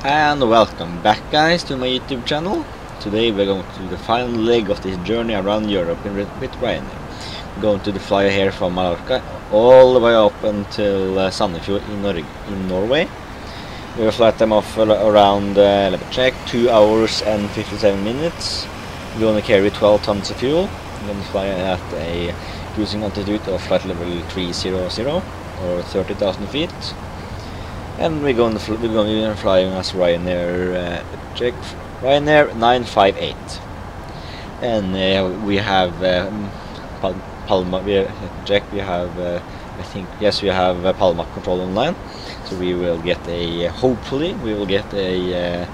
And welcome back, guys, to my YouTube channel. Today we're going to the final leg of this journey around Europe with Ryanair. We're going to fly here from Mallorca all the way up until Sandefjord in Norway. We will fly them off around, let me check, 2 hours and 57 minutes. We're going to carry 12 tons of fuel. We're going to fly at a cruising altitude of flight level 300 or 30,000 feet. And we're going to be flying as Ryanair, check, Ryanair 958. And we have Palma. We have I think, yes, we have Palma control online. So we will get a, hopefully we will get a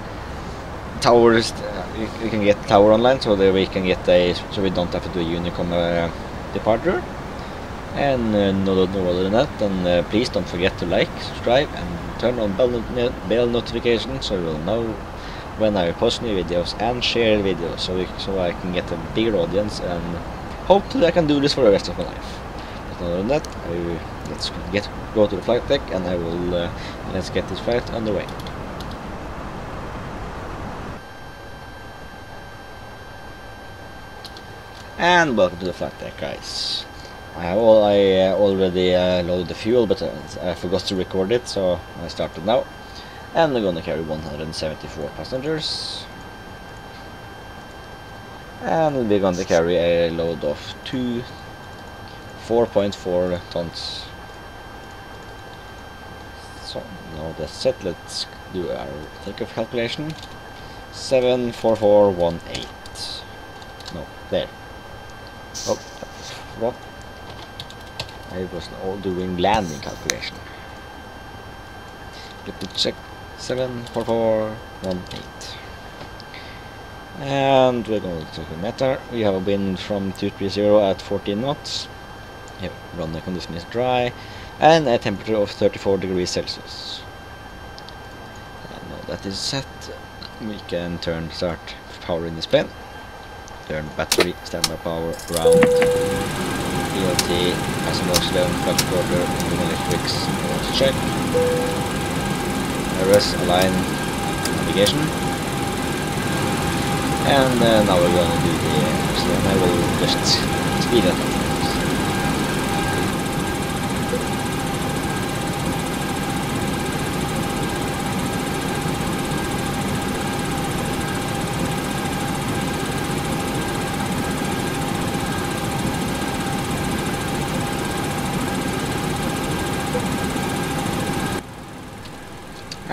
tower. We can get tower online, so that we can get a, so we don't have to do a Unicom departure. And no other than that, then please don't forget to like, subscribe, and turn on bell notifications so you will know when I post new videos and share videos, so I can get a bigger audience, and hopefully I can do this for the rest of my life. But other than that, let's go to the flight deck, and I will let's get this flight underway. And welcome to the flight deck, guys. I already loaded the fuel, but I forgot to record it, so I started now. And we're going to carry 174 passengers. And we're going to carry a load of 4.4 tons. So now that's set. Let's do our takeoff calculation. 74418. No, there. Oh, what? I was all doing landing calculation. Let me check. 74418. And we're going to take a meter. We have a wind from 230 at 14 knots. Here, runway condition is dry, and a temperature of 34 degrees Celsius. And now that is set, we can start powering this plane. Turn battery, standby power, ground, ELT, passenger oxygen, flight recorder, electrics, let's check. RS, align, navigation. And now we're going to do the oxygen. I will just speed it up.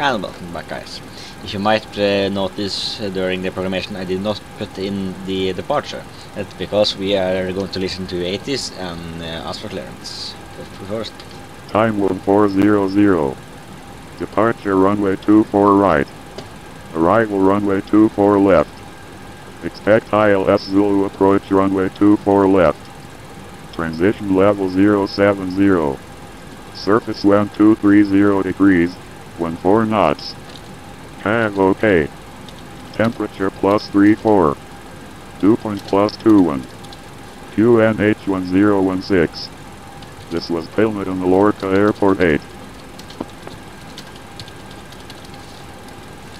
And welcome back, guys. If you might notice during the programmation I did not put in the departure. That's because we are going to listen to 80s and ask for clearance. First. Time 1400. Departure runway 24 right. Arrival runway 24 left. Expect ILS Zulu approach runway 24 left. Transition level 070. Surface wind 230 degrees. 14 knots. Have OK. Temperature +34. Dew point +21. QNH 1016. This was Palma on Mallorca Airport 8.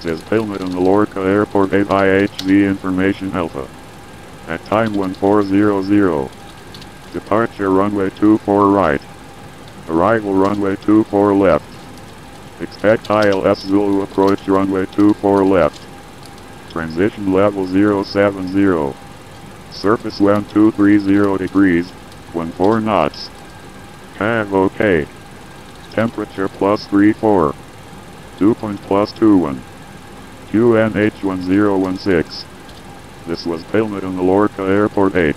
Says Palma on Mallorca Airport 8 IHZ Information Alpha. At time 1400. Departure runway 24 right. Arrival runway 24 left. Expect ILS Zulu approach runway 24 left. Transition level 070. Surface wind 230 degrees, 14 knots. Have OK. Temperature +34. Dew point +21. QNH 1016. This was Palma on Mallorca Airport 8.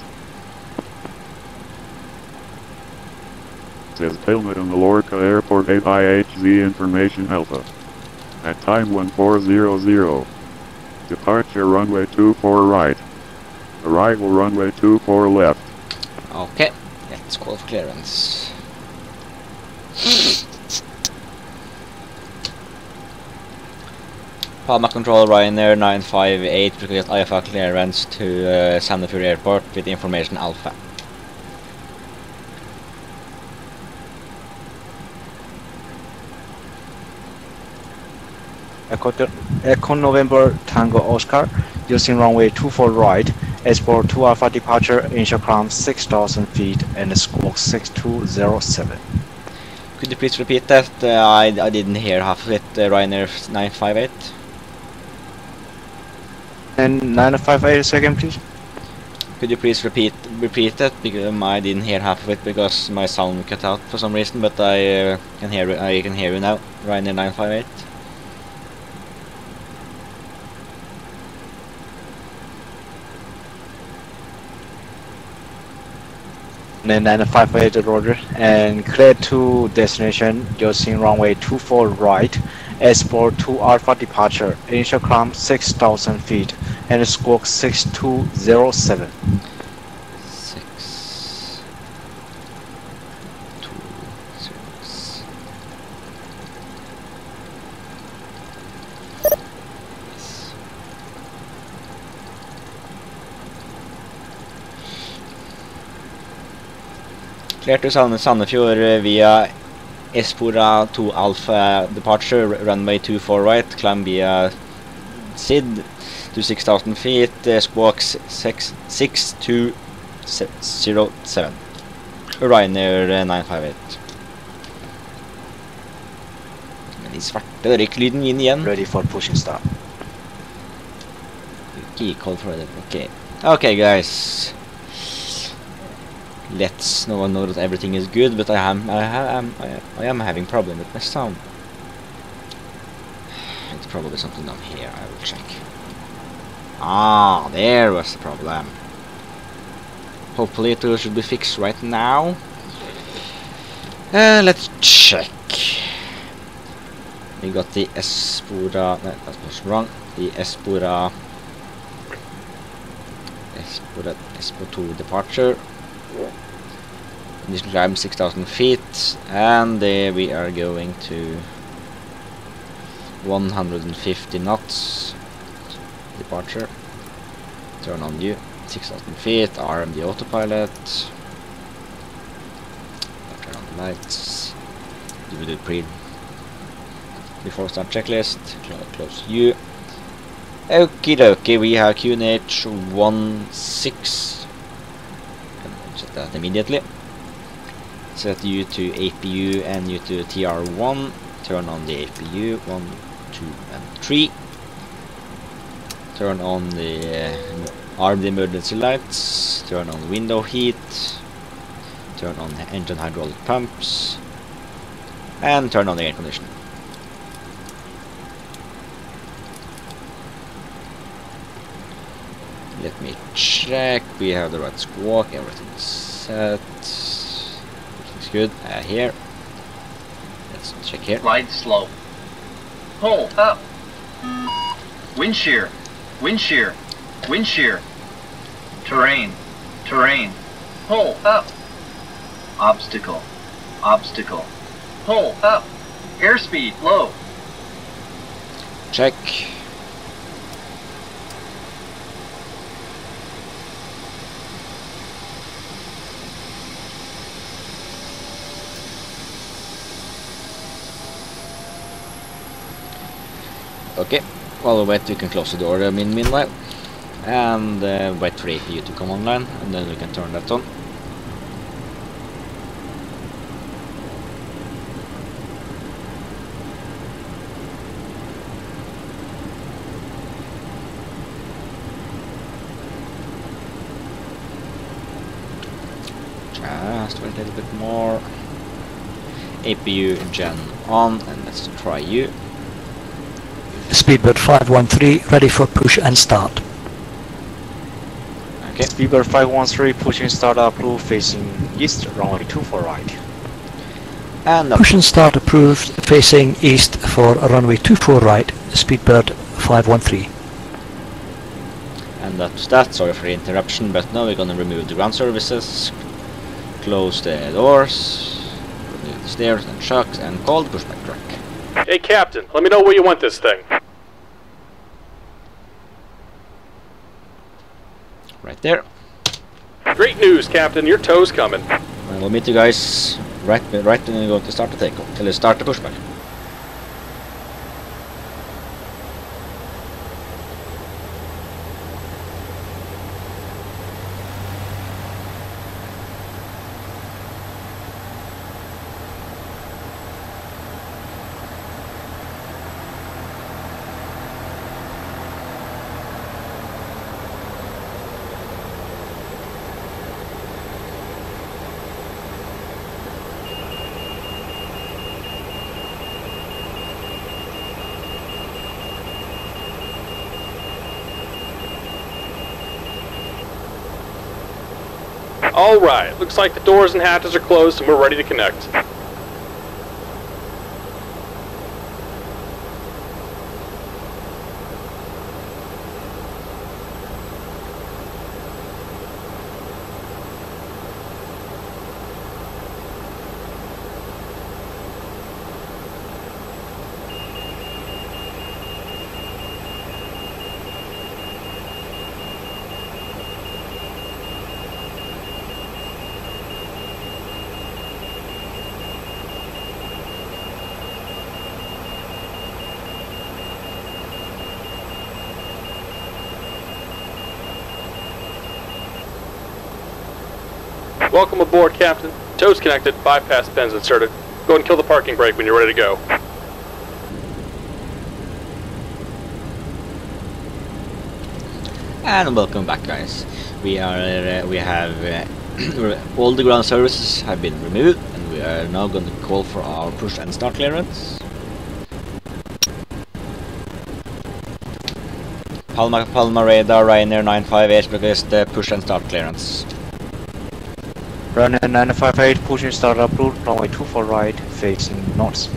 Says Palma on Mallorca Airport 8 IHZ Information Alpha. At time 1400. Departure runway 24 right. Arrival runway 24 left. Okay, let's call for clearance. Palma control Ryanair 958 to get IFA clearance to Sandefjord Airport with information Alpha. Echo November Tango Oscar, using runway 24 right, S4 2 Alpha departure, initial climb 6,000 feet and squawk 6207. Could you please repeat that? I didn't hear half of it. Ryanair 958. And 958 second, please. Could you please repeat that? Because I didn't hear half of it because my sound cut out for some reason. But I can hear you now. Ryanair 958. And 958 Roger, and clear to destination using runway 24 right, S4 2 Alpha departure, initial climb 6,000 feet and squawk 6207. 6207. Clear to Sandefjord via S4 2 Alpha departure, runway 24 right, climb via SID to 6,000 feet, squawk 6207. Ryanair 958. Men de svarte røyklyden inn igjen. Ready for pushing start. Key call for it. Okay. Okay, guys. Let's know that everything is good, but I am having problem with my sound. It's probably something down here. I will check. Ah, there was the problem. Hopefully it should be fixed right now. Let's check. We got the Espora. No, that was wrong. The Espora 2 departure. Initial climb 6,000 feet, and we are going to 150 knots departure. Turn on you 6,000 feet, arm the autopilot, turn on the lights, do the before start checklist, close you. Okie dokie, we have QNH 16. Set that immediately. Set you to APU and you to TR1. Turn on the APU 1, 2, and 3. Turn on the arm the emergency lights. Turn on window heat. Turn on the engine hydraulic pumps. And turn on the air conditioning. Let me check. We have the right squawk. Everything's set. Everything's good. Here. Let's check here. Glide slow. Pull up. Wind shear. Wind shear. Wind shear. Terrain. Terrain. Pull up. Obstacle. Obstacle. Pull up. Airspeed low. Check. Okay, while we wait, we can close the door meanwhile, and wait for APU to come online, and then we can turn that on. Just wait a little bit more. APU gen on, and let's try you. Speedbird 513, ready for push and start. Okay. Speedbird 513, pushing start approved, facing east, runway 24 right. And Push and start approved, facing east for runway 24 right, Speedbird 513. And that's that. Sorry for the interruption, but now we're gonna remove the ground services, close the doors, remove the stairs and shocks, and call the pushback truck. Hey, Captain, let me know where you want this thing. Right there. Great news, Captain. Your tow's coming. And we'll meet you guys right when we go to start the takeoff. Let's start the pushback. Alright, looks like the doors and hatches are closed and we're ready to connect. Welcome aboard, Captain. Toes connected, bypass pins inserted. Go and kill the parking brake when you're ready to go. And welcome back, guys. We have all the ground services have been removed, and we are now going to call for our push and start clearance. Palma radar, Ryanair 958, request the push and start clearance. Ryanair 958, pushing start approved, runway 24 right, facing north.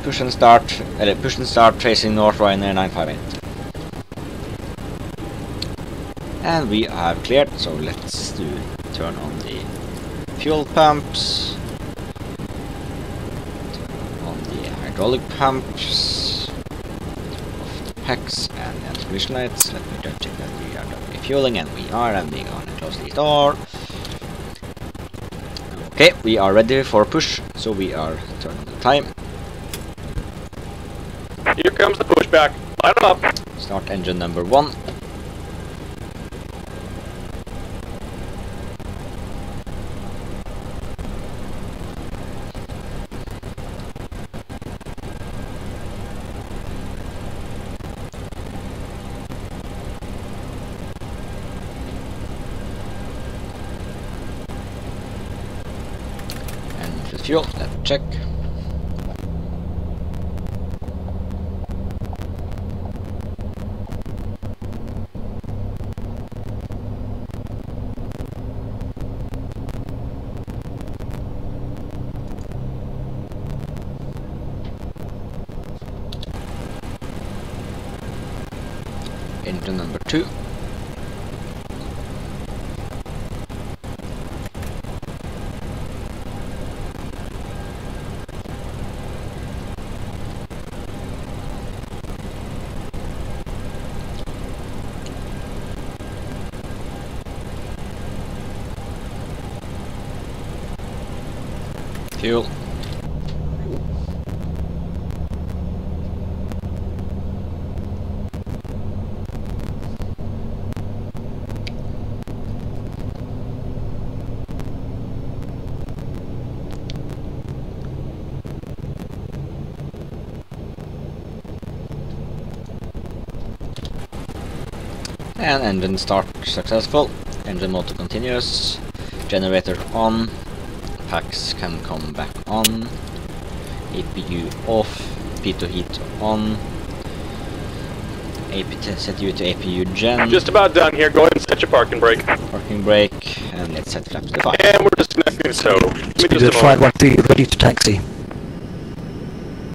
Push and start facing north, Ryanair 958. And we have cleared, so let's turn on the fuel pumps, turn on the hydraulic pumps, off the packs and the anti-collision lights. Let me just check that we are done refueling, and we are, and we're gonna close the door. Okay, we are ready for push, so we are turning the time. Here comes the pushback. Line them up. Start engine number 1. Fuel, let's check. Engine number 2. Fuel. And engine start successful. Engine motor continuous. Generator on. Packs can come back on. APU off. Pitot heat on. Set you to APU gen. Just about done here. Go ahead and set your parking brake. Parking brake, and let's set flaps to 5. And we're disconnecting, so give me Speedbird just a moment. 513, ready to taxi.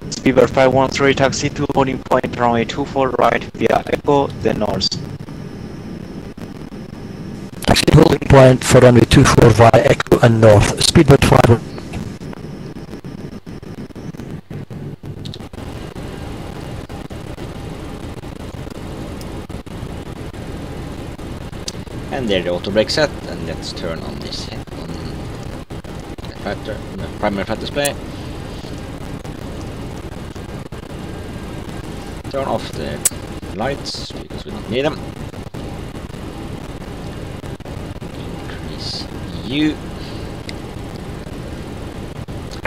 Speedbird 513, taxi to holding point, runway 24 right, via Echo, then north. Taxi holding point for runway 24 via Echo and north. Speedbird 513. And there the auto brake set, and let's turn on this on the primary flat display. Turn off the lights because we don't need them. Increase U.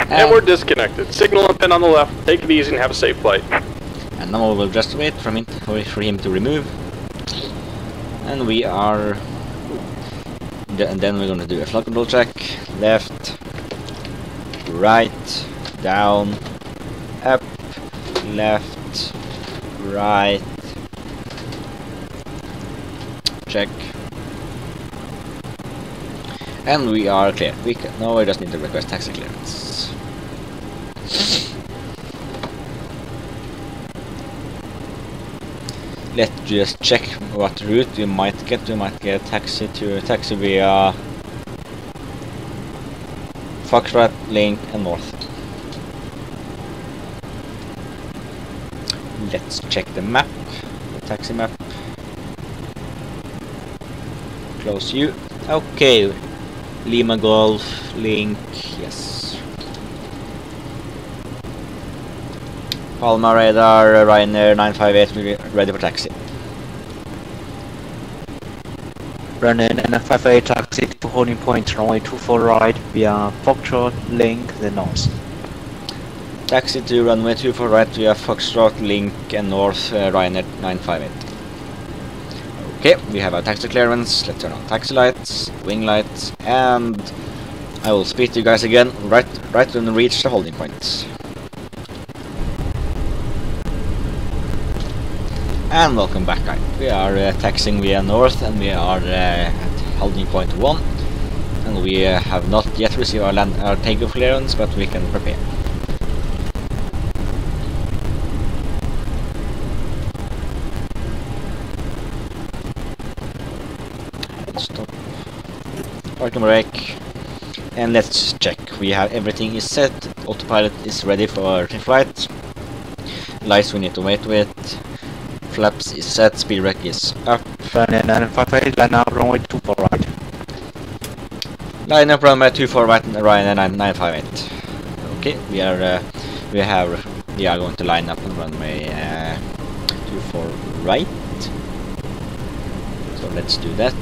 And we're disconnected. Signal and pin on the left. Take it easy and have a safe flight. And now we'll just wait for him to remove. And we are. And then we're gonna do a flight control check. Left, right, down, up, left, right. Check. And we are clear. Now I just need to request taxi clearance. Let's just check what route we might get. We might get taxi via Foxtrot, Link, and North. Let's check the map, the taxi map. Close you. Okay. Lima Golf, Link, yes. Palma radar, Ryanair 958, we're ready for taxi. Running NF58 taxi to holding point runway 24 right via Foxtrot, Link, the North. Taxi to runway 24 right via Foxtrot, Link, and North, Ryanair 958. Okay, we have our taxi clearance. Let's turn on taxi lights, wing lights, and I will speak to you guys again right when we reach the holding point. And welcome back, guys. We are taxiing via North, and we are at holding point 1, and we have not yet received our takeoff clearance, but we can prepare. Stop. Parking brake. And let's check. We have everything is set. Autopilot is ready for flight. Lights we need to wait with. Flaps is set. Speed brake is up. Running NF58, line up runway 24 right. Line up runway 24 right and Ryanair 958. Okay, we are going to line up on runway 24 right. So let's do that.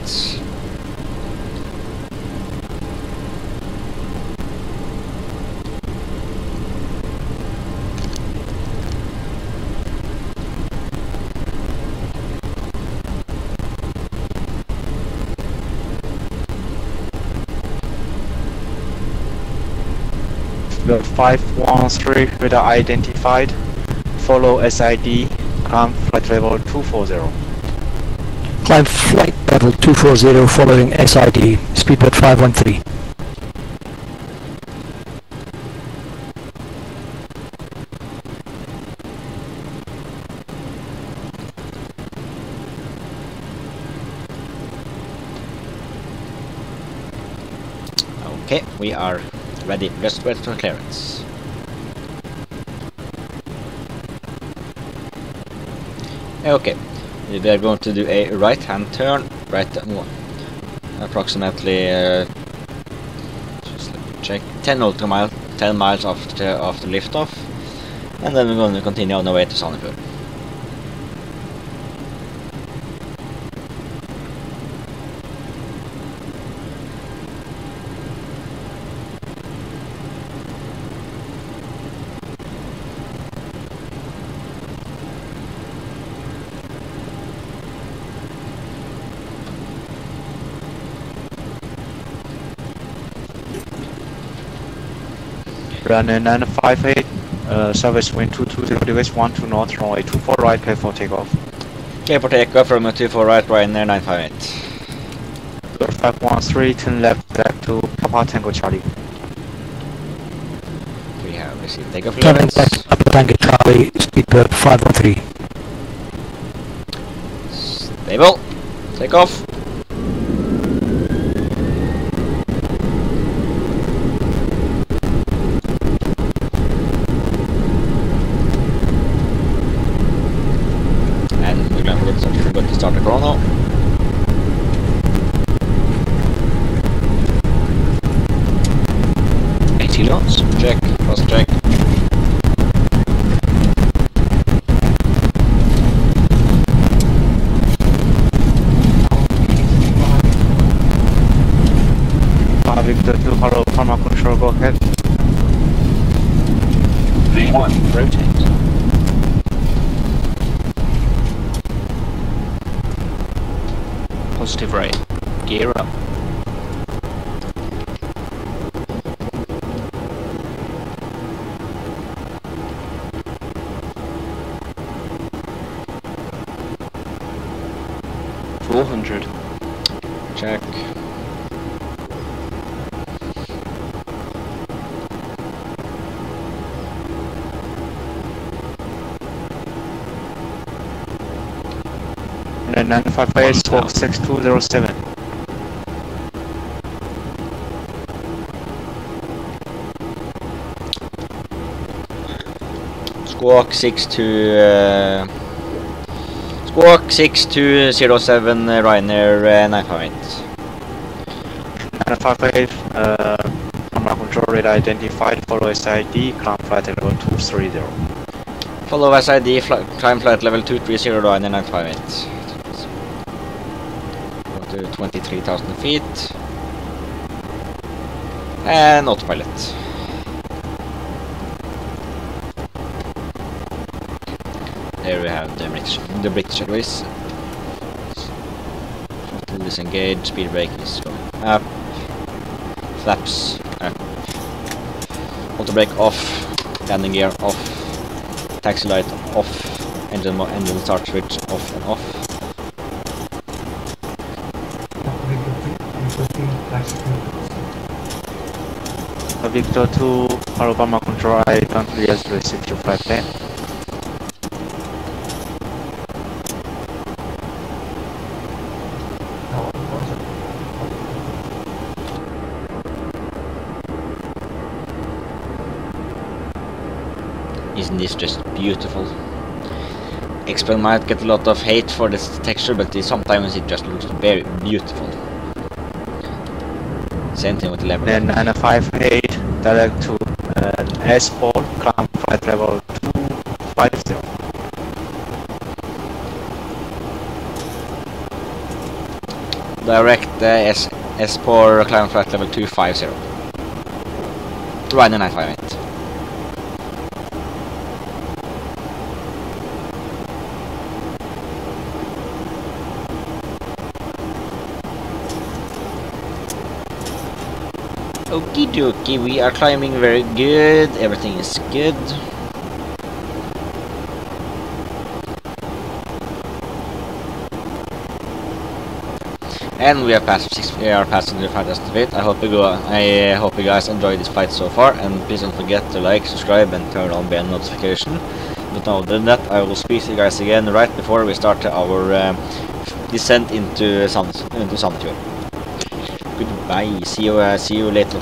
The 513 radar identified. Follow SID. Climb flight level 240. Climb flight level 240 following SID, speedbird 513. Okay, we are ready. Just wait for clearance. Okay, we are going to do a right-hand turn, approximately just let me check 10 miles after liftoff, and then we're going to continue on the way to Sandefjord. Running NF58, service wind 220 degrees 1 to north, runway 24 right, clear for takeoff. Okay, for takeoff from 24 right, Ryanair 958. 513, turn left back to Papa Tango Charlie. We have received takeoff Turning clearance. back up Tango Charlie, speedbird 513. Stable. Takeoff. We're going to start the chrono. Knots. Check. Cross check. Victor to follow Palma control, go ahead. V1, rotate. Positive right. Gear up. Check. 958 squawk 6207. Squawk 6207 Ryanair 958. 958 Palma control radar identified, follow SID, climb flight level 230. Follow SID, climb flight level 230 Ryanair 958. Go to 23,000 feet. And autopilot. There we have the British Airways. Throttle disengage, speed brake is going up. Flaps up. Auto brake off. Landing gear off. Taxi light off. Engine start switch off and off. Victor 2, Palma control, I don't realize to receive your flight plan. Isn't this just beautiful? X-Plane might get a lot of hate for this texture, but sometimes it just looks very beautiful. Same thing with the level. Then 958 direct to S4, climb flight level 250. Direct S4 climb flight level 250. Ryanair 958. Okie dokie, we are climbing very good, everything is good. And we are passing the 5,000 feet. I hope you guys enjoyed this flight so far, and please don't forget to like, subscribe and turn on bell notification. But other than that, I will speak to you guys again right before we start our descent into Sandefjord. Goodbye. See you later.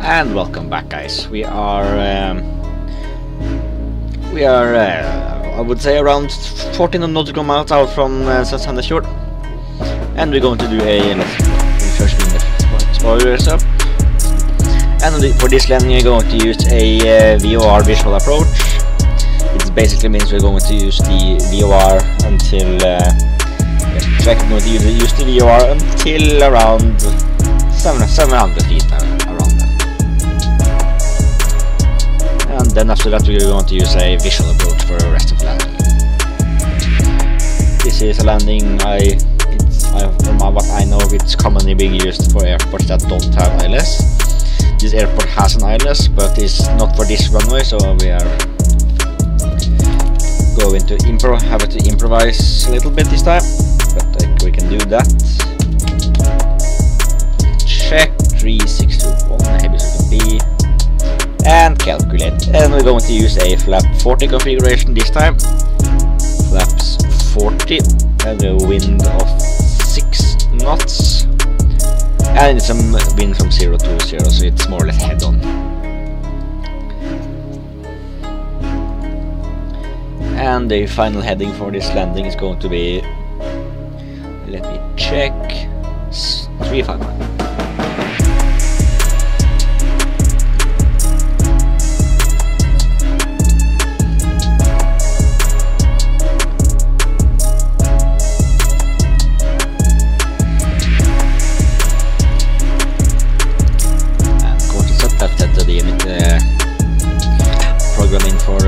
And welcome back, guys. We are I would say around 14 nautical miles out from Sandefjord, and we're going to do a spoilers up. And for this landing we're going to use a VOR visual approach. It basically means we're going to use the VOR until we're going to use the VOR until around 700 feet around that. And then after that we're going to use a visual approach for the rest of the landing. This is a landing from what I know, it's commonly being used for airports that don't have ILS. This airport has an ILS, but it's not for this runway, so we are going to have to improvise a little bit this time, but we can do that. Check 3621 heavy circle B and calculate. And we're going to use a flap 40 configuration this time. Flaps 40 and a wind of 6 knots. And it's a wind from 0 to 0, so it's more or less head on. And the final heading for this landing is going to be, let me check, 359. Programming for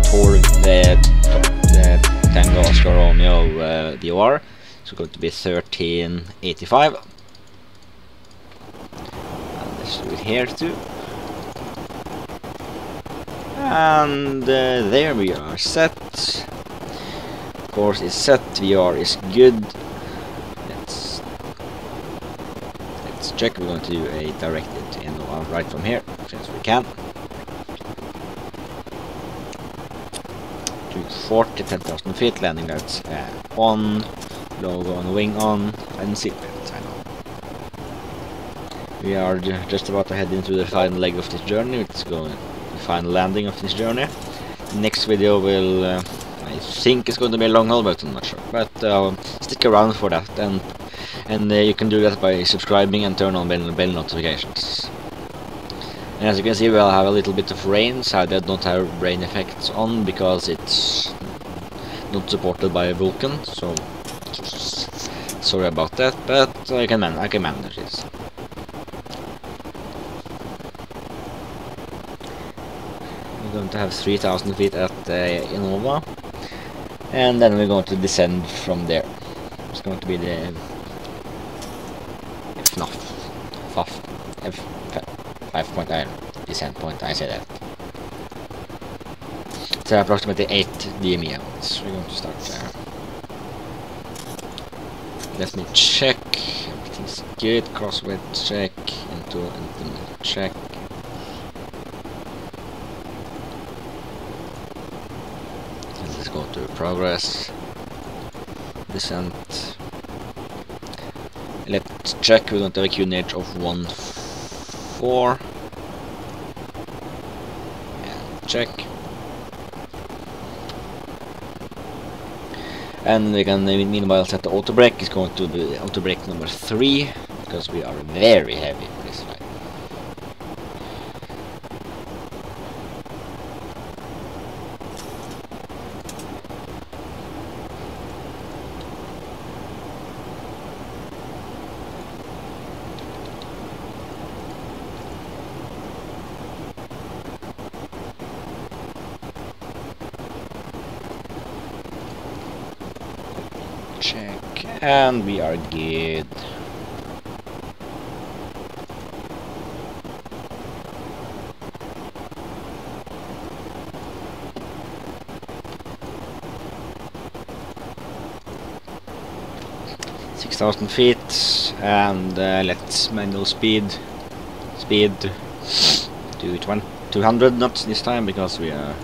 TORP, the Tango Oscar Romeo VOR, so going to be 1385. And let's do it here too. And there we are set. Course is set, VOR is good. Let's check. We're going to do a directed in right from here, since we can. 240, 10,000 feet, landing lights on, logo on, wing on, and seatbelt sign on. We are just about to head into the final leg of this journey. It's going the final landing of this journey. The next video will, I think, it's going to be a long haul, but I'm not sure. But stick around for that, and you can do that by subscribing and turn on bell notifications. And as you can see, we'll have a little bit of rain, so I don't have rain effects on because it's not supported by a Vulcan, so sorry about that, but I can manage this. We're going to have 3,000 feet at Innova, and then we're going to descend from there. It's going to be the F5 descent point, I say that. It's approximately 8 DME hours. We're going to start there. Let me check. Everything's good. Crossway check. Into check. Let's go to progress. Descent. Let's check. We're going to have a QNH of 1.4. And check. And we can meanwhile set the auto brake. It's going to be auto brake number 3 because we are very heavy for this flight. Check, and we are good. .6,000 feet, and let's manual speed to 200 knots this time because we are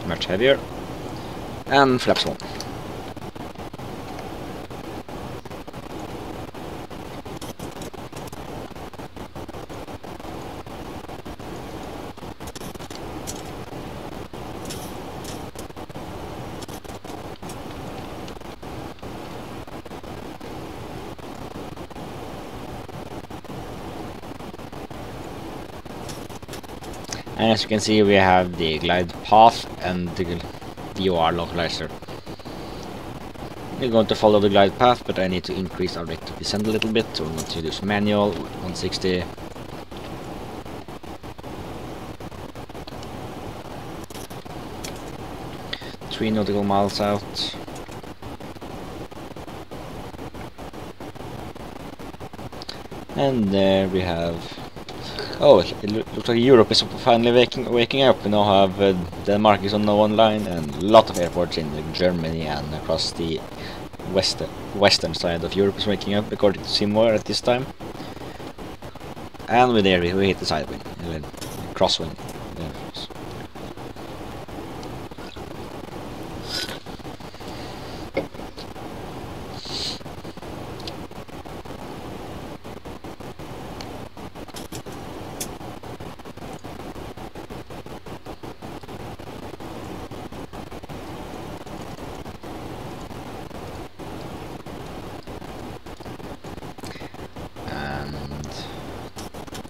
much heavier, and flaps 1. And as you can see, we have the glide path and the DOR localizer. We're going to follow the glide path, but I need to increase our rate of descent a little bit, so we're going to use manual 160. Three nautical miles out. And there we have. Oh, it looks like Europe is finally waking up. We now have Denmark is on the one line, and a lot of airports in Germany and across the western side of Europe is waking up, according to Seymour at this time. And with there we hit the side wind, crosswind. Yeah.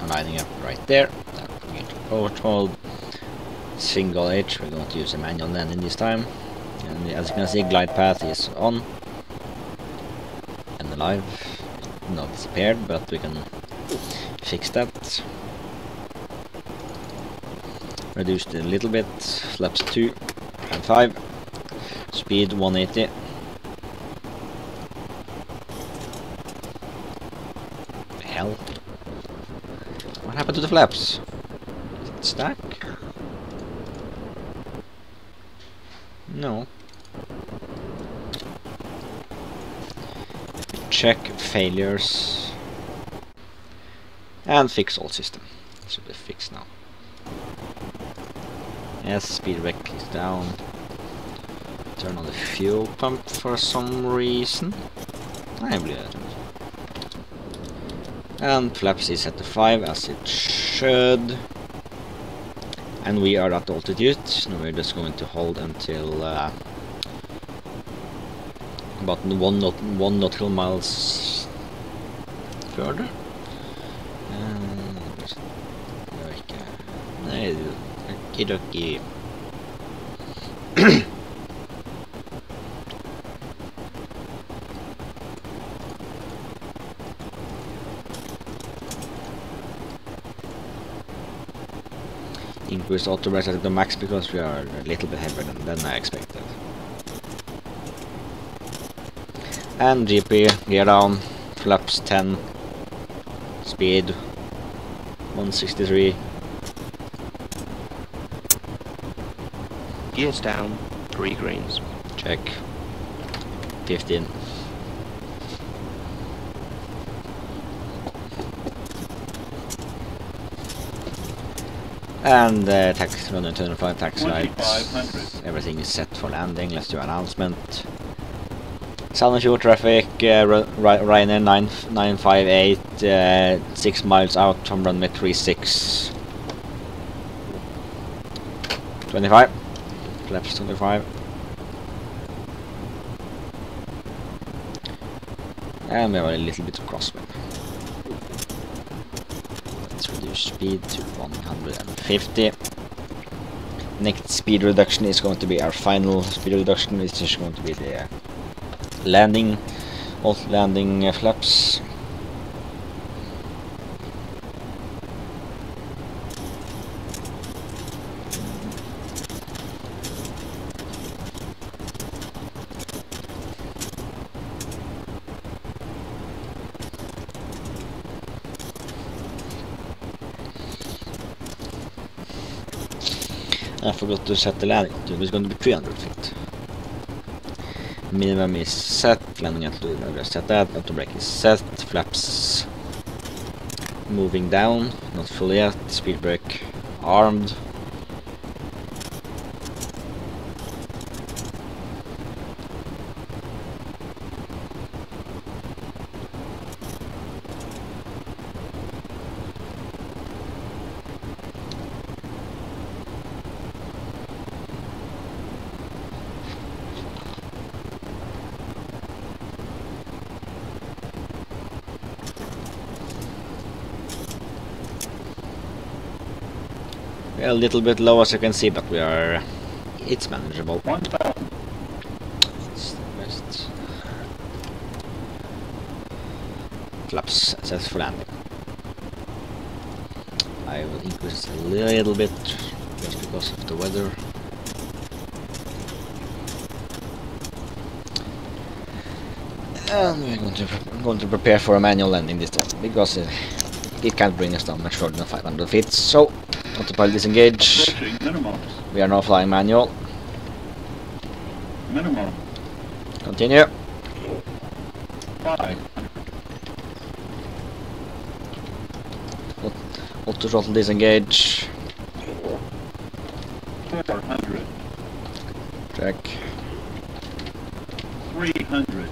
Lining up right there. We're going to forward hold, single H. We're going to use a manual landing this time, and as you can see, glide path is on and alive. Not disappeared, but we can fix that. Reduced it a little bit. Flaps 2 and 5. Speed 180. The hell? What happened to the flaps? Is it stuck? No. Check failures. And fix all system. It should be fixed now. Yes, speed brake is down. Turn on the fuel pump for some reason. I believe that. And flaps is set to 5 as it should. And we are at altitude. Now we're just going to hold until about one nautical miles further. Okie. Increase auto brake at the max because we are a little bit heavier than I expected. And GP, gear down, flaps 10, speed 163. Gears down, 3 greens. Check. 15. And taxi running 25 taxi lights. Everything is set for landing. Let's do announcement. Sandefjord traffic, Ryanair 958, 6 miles out from runway 36. 25. Flaps 25. And we have a little bit of crosswind. Let's reduce speed to 150. Next speed reduction is going to be our final speed reduction, which is going to be the landing, alt landing flaps. I forgot to set the landing altitude. It's going to be 300 feet. Minimum is set, landing altitude I just set that, auto brake is set, flaps moving down, not fully yet, speed brake armed. a little bit low as you can see, but we are. It's manageable. 1,000. It's the best. Flaps set for landing. I will increase it a little bit just because of the weather. And we're going to prepare for a manual landing this time because it can't bring us down much further than 500 feet. So, autopilot disengage. We are now flying manual. Minimum. Continue. 5. Auto throttle disengage. 400. Check. 300.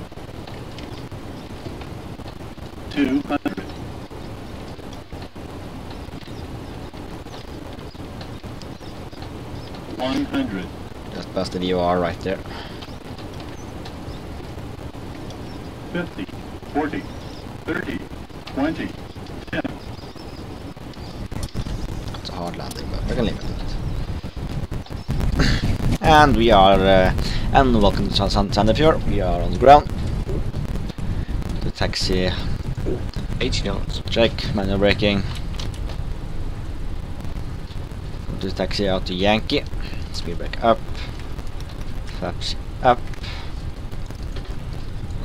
200. 100. Just past the VOR right there. 50. 40. 30. 20. 10. It's a hard landing, but I can live with it. And we are, and welcome to Sandefjord. We are on the ground. The taxi. 80 knots. Check, manual braking. To the taxi out to Yankee. Speed brake up. Flaps up.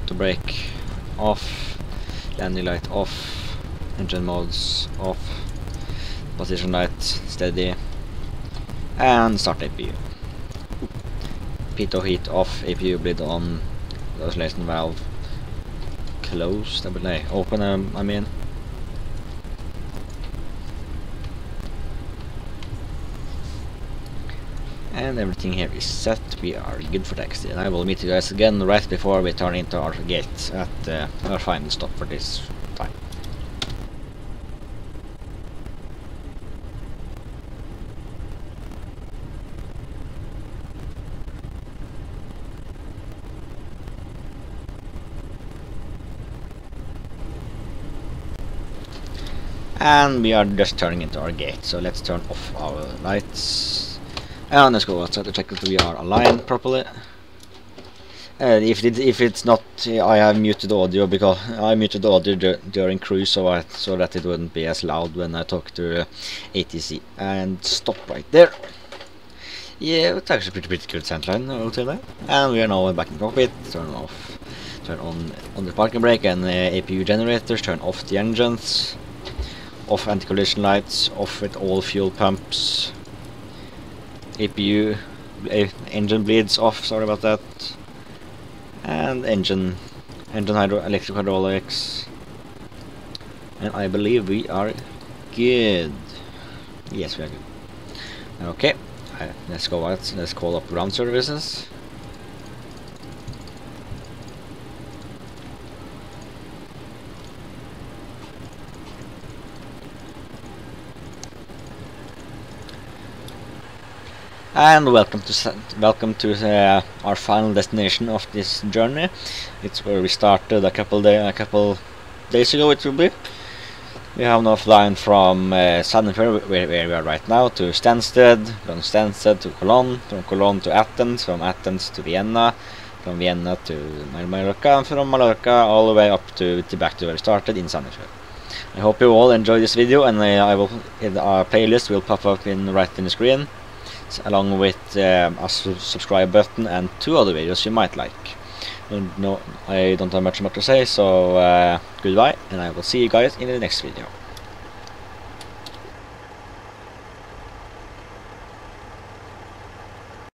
Auto brake off. Landing light off. Engine modes off. Position light steady. And start APU. Pitot heat off. APU bleed on. Oscillation valve closed. Open, I mean. And everything here is set. We are good for taxi. And I will meet you guys again right before we turn into our gate at our final stop for this time. And we are just turning into our gate, so let's turn off our lights. And let's go outside to check that we are aligned properly. If it's not, I have muted audio because I muted audio during cruise, so that it wouldn't be as loud when I talk to ATC. And stop right there. Yeah, it's actually pretty good centerline, I will say that. And we are now back in cockpit. Turn on the parking brake and APU generators. Turn off the engines. Off anti-collision lights. Off with all fuel pumps. APU engine bleeds off. Sorry about that. And engine electric hydraulics. And I believe we are good. Yes, we are good. Okay, let's go out. Let's call up ground services. And welcome to our final destination of this journey. It's where we started a couple days ago. It will be. We have now flown from Sandefjord, where we are right now, to Stansted, from Stansted to Cologne, from Cologne to Athens, from Athens to Vienna, from Vienna to Mallorca, and from Mallorca all the way up to back to where we started in Sandefjord. I hope you all enjoy this video, and our playlist will pop up right in the screen, along with a subscribe button and 2 other videos you might like. No, I don't have much more to say, so goodbye, and I will see you guys in the next video.